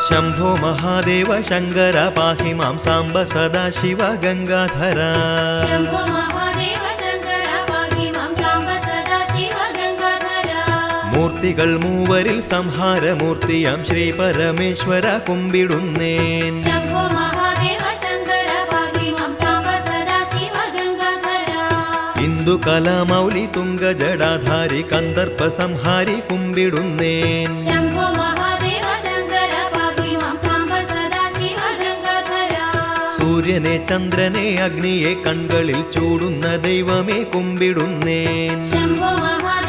शंभो महादेव शंकर पाहि मां सांब सदाशिव गंगाधर शंभो महादेव शंकर पाहि मां सांब सदाशिव गंगाधर मूर्तिകൾ മൂവരിൽ സംഹാരമൂർത്തിയാം ശ്രീ പരമേശ്വര കുമ്പിടുന്നേൻ शंभो महादेव शंकर पाहि मां सांब सदाशिव गंगाधर इंदु कलामौलि तुंग जडाधारी कंदर्प संहारी कुम्बिडुन्नेन शंभो महादेव शंकर पाहि मां सांब सदाशिव गंगाधर सूर्यने चंद्रने अग्निये कण्കളിൽ ചൂടുന്ന ദൈവമേ കുമ്പിടുന്നേൻ शंभो महादेव